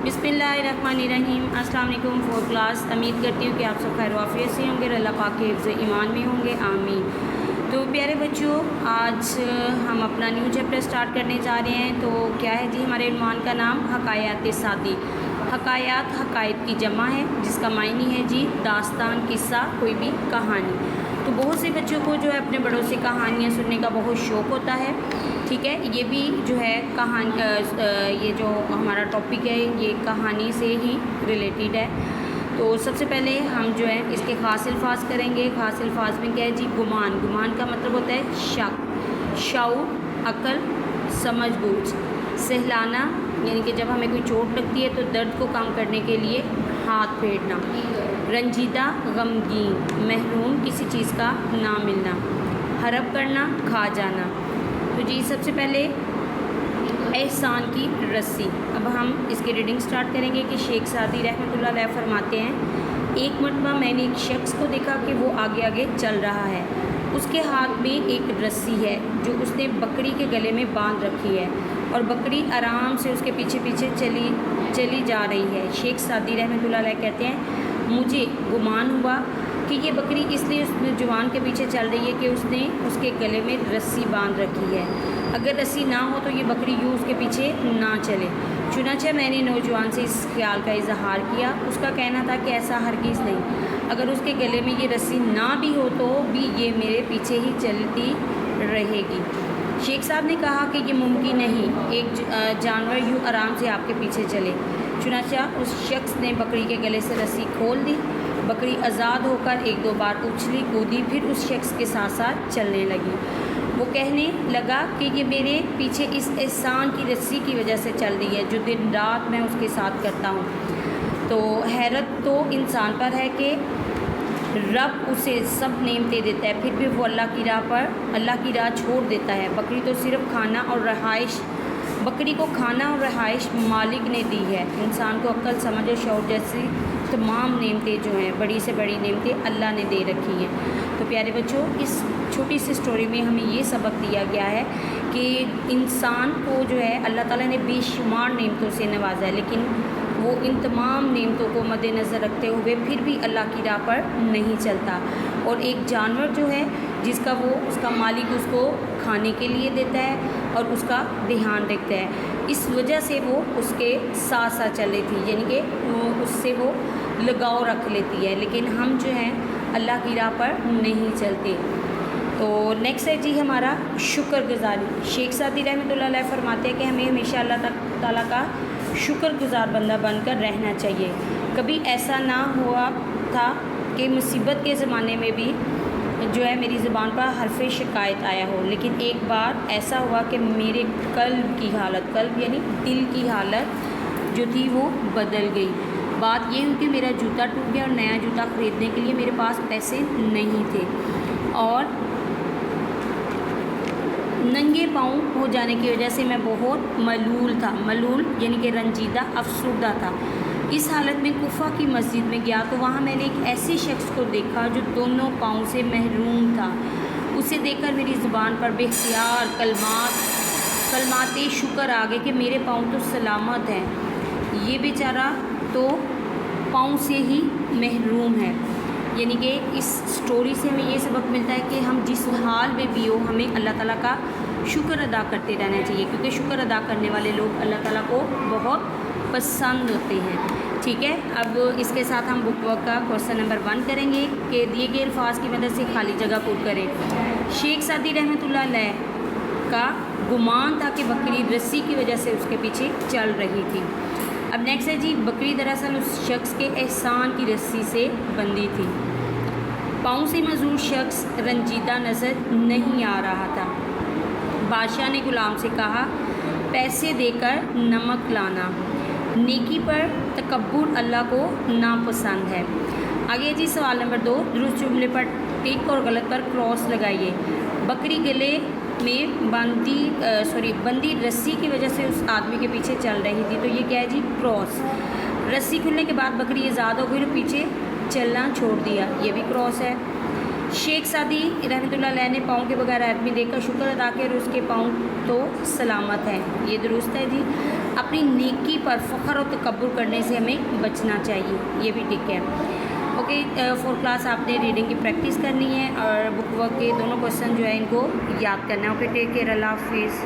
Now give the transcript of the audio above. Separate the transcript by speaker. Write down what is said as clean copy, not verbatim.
Speaker 1: बिस्मिल्लाहिर्रहमानिर्रहीम। अस्सलाम वालेकुम फोर्थ क्लास। उम्मीद करती हूँ कि आप सब खैर वाफियत से होंगे, अल्लाह पाक के हिफ्ज़ ईमान में होंगे, आमीन। तो प्यारे बच्चों, आज हम अपना न्यू चैप्टर स्टार्ट करने जा रहे हैं। तो क्या है जी, हमारे उन्वान का नाम हकायात सादी। हकायात हकायत की जमा है, जिसका मायने है जी दास्तान, किस्सा, कोई भी कहानी। तो बहुत से बच्चों को जो है अपने बड़ों से कहानियाँ सुनने का बहुत शौक़ होता है, ठीक है। ये भी जो है कहानी, ये जो हमारा टॉपिक है ये कहानी से ही रिलेटेड है। तो सबसे पहले हम जो है इसके ख़ास अल्फाज करेंगे। ख़ास अल्फाज में क्या है जी, गुमान। गुमान का मतलब होता है शक, शऊर, अक्ल, समझ बूझ। सहलाना यानी कि जब हमें कोई चोट लगती है तो दर्द को कम करने के लिए हाथ फेरना। रंजीदा, गमगीन, महरूम, किसी चीज़ का ना मिलना। हरब करना, खा जाना। तो जी सबसे पहले एहसान की रस्सी। अब हम इसकी रीडिंग स्टार्ट करेंगे कि शेख सादी रहमतुल्लाह अलैह फरमाते हैं, एक मरतबा मैंने एक शख्स को देखा कि वो आगे आगे चल रहा है। उसके हाथ में एक रस्सी है जो उसने बकरी के गले में बांध रखी है और बकरी आराम से उसके पीछे पीछे चली जा रही है। शेख सादी रहमतुल्लाह अलैह कहते हैं, मुझे गुमान हुआ कि ये बकरी इसलिए उस जवान के पीछे चल रही है कि उसने उसके गले में रस्सी बांध रखी है। अगर रस्सी ना हो तो ये बकरी यूँ उसके पीछे ना चले। चुनांचे मैंने नौजवान से इस ख्याल का इजहार किया। उसका कहना था कि ऐसा हरगिज़ नहीं, अगर उसके गले में ये रस्सी ना भी हो तो भी ये मेरे पीछे ही चलती रहेगी। शेख साहब ने कहा कि ये मुमकिन नहीं, एक जानवर यूँ आराम से आपके पीछे चले। चुनांचा उस शख्स ने बकरी के गले से रस्सी खोल दी। बकरी आज़ाद होकर एक दो बार उछली कूदी, फिर उस शख्स के साथ साथ चलने लगी। वो कहने लगा कि ये मेरे पीछे इस एहसान की रस्सी की वजह से चल रही है जो दिन रात मैं उसके साथ करता हूँ। तो हैरत तो इंसान पर है कि रब उसे सब नेमतें देता है, फिर भी वो अल्लाह की राह छोड़ देता है। बकरी को खाना और रहाइश मालिक ने दी है। इंसान को अक्ल, समझ और शऊर जैसी तमाम नेमतें जो हैं, बड़ी से बड़ी नेमतें अल्लाह ने दे रखी हैं। तो प्यारे बच्चों, इस छोटी सी स्टोरी में हमें ये सबक दिया गया है कि इंसान को जो है अल्लाह ताला ने बेशुमार नेमतों से नवाजा है, लेकिन वो इन तमाम नेमतों को मद्देनज़र रखते हुए फिर भी अल्लाह की राह पर नहीं चलता। और एक जानवर जो है उसका मालिक उसको खाने के लिए देता है और उसका ध्यान रखता है, इस वजह से वो उसके साथ साथ चल रही थी, यानी कि उससे वो लगाव रख लेती है। लेकिन हम जो हैं अल्लाह की राह पर नहीं चलते। तो नेक्स्ट है जी हमारा शुक्रगुजारी। शेख सादी रहमतुल्लाह अलैह फरमाते हैं कि हमें हमेशा अल्लाह ताला का शुक्रगुजार बंदा बनकर रहना चाहिए। कभी ऐसा ना हुआ था कि मुसीबत के ज़माने में भी जो है मेरी ज़ुबान पर हरफ़े शिकायत आया हो, लेकिन एक बार ऐसा हुआ कि मेरे कल्ब की हालत, कल्ब यानी दिल की हालत जो थी वो बदल गई। बात ये हुई कि मेरा जूता टूट गया और नया जूता ख़रीदने के लिए मेरे पास पैसे नहीं थे और नंगे पाँव हो जाने की वजह से मैं बहुत मलूल था। मलूल यानी कि रंजीदा, अफसुर्दा था। इस हालत में कुफा की मस्जिद में गया तो वहाँ मैंने एक ऐसे शख्स को देखा जो दोनों पाँव से महरूम था। उसे देखकर मेरी ज़ुबान पर बेख्तियार कलमाते शुक्र आ गए कि मेरे पाँव तो सलामत हैं, ये बेचारा तो पाँव से ही महरूम है। यानी कि इस स्टोरी से हमें ये सबक मिलता है कि हम जिस हाल में भी हो हमें अल्लाह ताला का शुक्र अदा करते रहना चाहिए, क्योंकि शुक्र अदा करने वाले लोग अल्लाह ताला को बहुत पसंद होते हैं। ठीक है, अब इसके साथ हम बुक वर्क का क्वेश्चन नंबर 1 करेंगे कि दिए गए अल्फाज की मदद से खाली जगह पूर्ण करें। शेख सादी रहमतुल्लाह अलैह का गुमान था कि बकरी रस्सी की वजह से उसके पीछे चल रही थी। अब नेक्स्ट है जी, बकरी दरअसल उस शख्स के एहसान की रस्सी से बंधी थी। पाँव से मजूर शख्स रंजीदा नज़र नहीं आ रहा था। बादशाह ने गुलाम से कहा, पैसे देकर नमक लाना। नेकी पर तकब्बुर अल्लाह को नापसंद है। आगे जी सवाल नंबर 2, दुरुस्त जुमले पर टिक और गलत पर क्रॉस लगाइए। बकरी गले में बंदी रस्सी की वजह से उस आदमी के पीछे चल रही थी, तो ये क्या है जी, क्रॉस। रस्सी खुलने के बाद बकरी आज़ाद हो गई और पीछे चलना छोड़ दिया, ये भी क्रॉस है। शेख सादी रहमतुल्लाह अलैह ने पाँव के बगैर आदमी देखकर शुक्र अदा किया और उसके पाँव तो सलामत हैं, ये दुरुस्त है जी। اپنی نیکی پر فخر و تکبر کرنے سے ہمیں بچنا چاہیے، یہ بھی ٹھیک ہے۔ اوکے، 4 کلاس آپ نے ریڈنگ کی پریکٹس کرنی ہے اور بک ورک کے دونوں کوشچن جو ہے ان کو یاد کرنا ہے۔ اوکے، ٹیک کیئر، اللہ حافظ۔